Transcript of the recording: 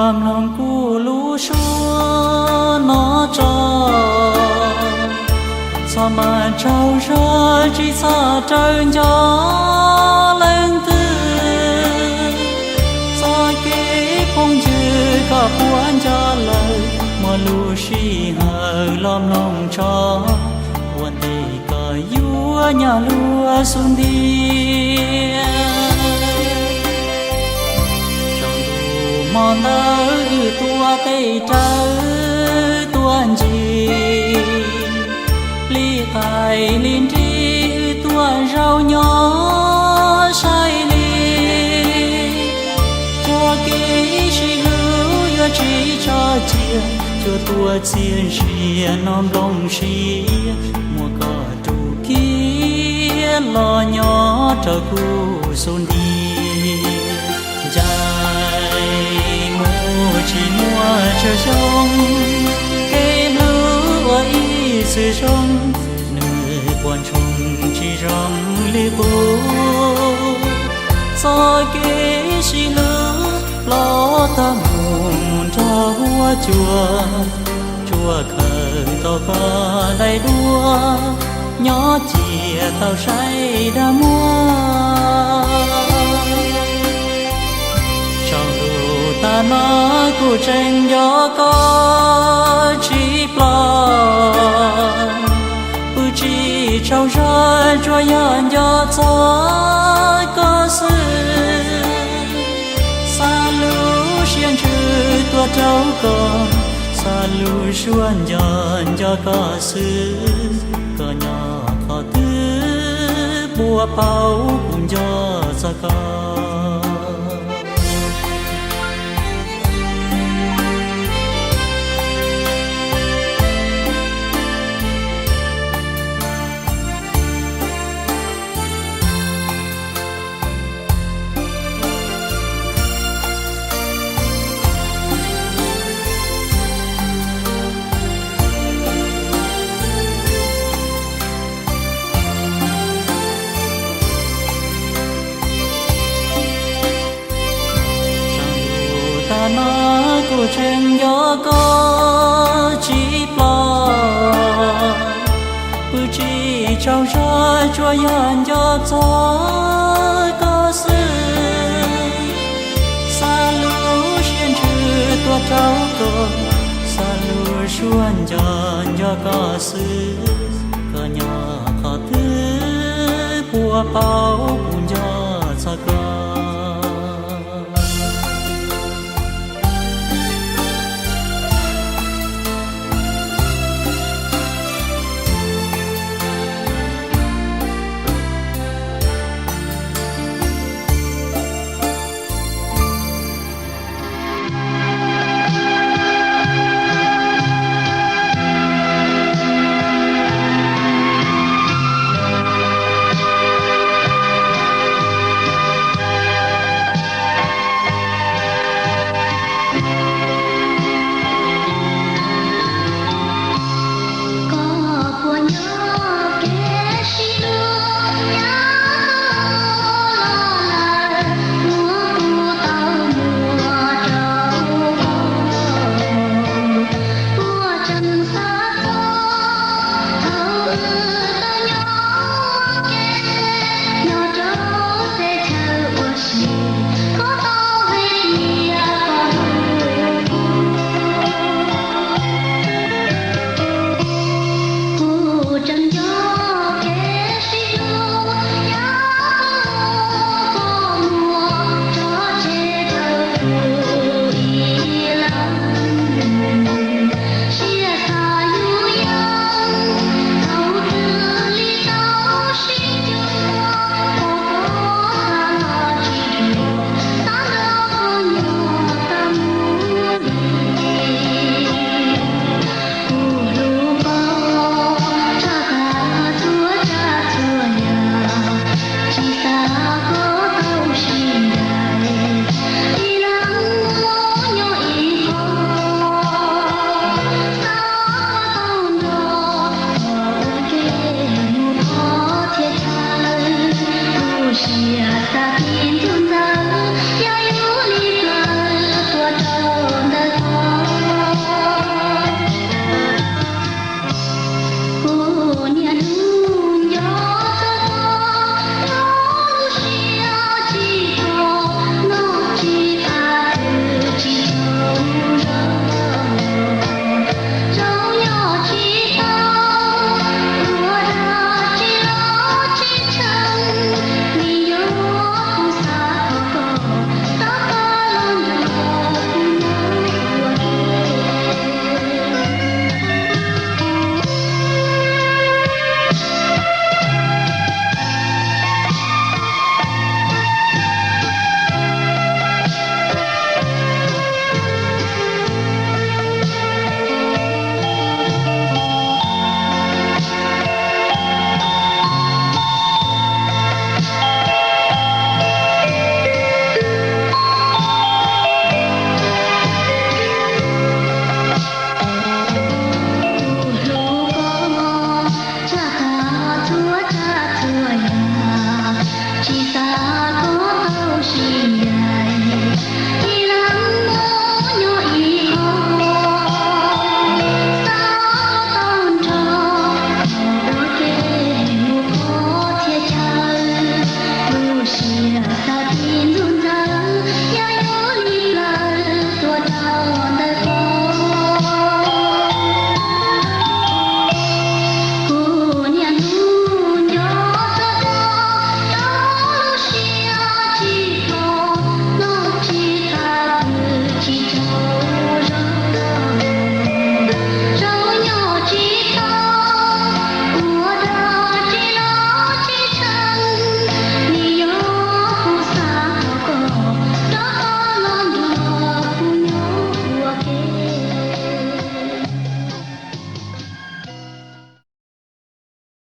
làm lòng cu lú xua nó cho sao mà trâu ra chỉ xa trơn gió lên tư sao kế phong chữ cả buồn cho lời mà lú xì hờ làm lòng cho buồn thì cờ vua nhà lúa xuân đi mòn tơ tua tây trơ tuan gì ly tài liên tri tua rau nhỏ say ly cho kỹ sĩ lưu yo chỉ cho chia cho tua chiên xìa non lòng xìa mùa cỏ trù kia lo nhỏ trở cu xuân đi chỉ mua chờ sông cây lúa ý sự sông nơi quan trọng chỉ rong li bố soi kế xì lúa lo ta mùn cho hoa chùa khờ tàu có đầy đua nhỏ chia tàu say đã mua ta nói cô tranh gió có chỉ plan bự chỉ trâu ra cho yên gió gió có sự xa lũ xiên trừ tua trâu con xa lũ xuân dần gió có sự có nhỏ có thứ bùa bao cùng gió ra con nó cô trên gió có chỉ plan bự chỉ trâu ra cho yên gió gió có sự xa lũ xiên trừ tua trâu con xa lũ xuân dần gió có sự có nhỏ có thứ bùa bao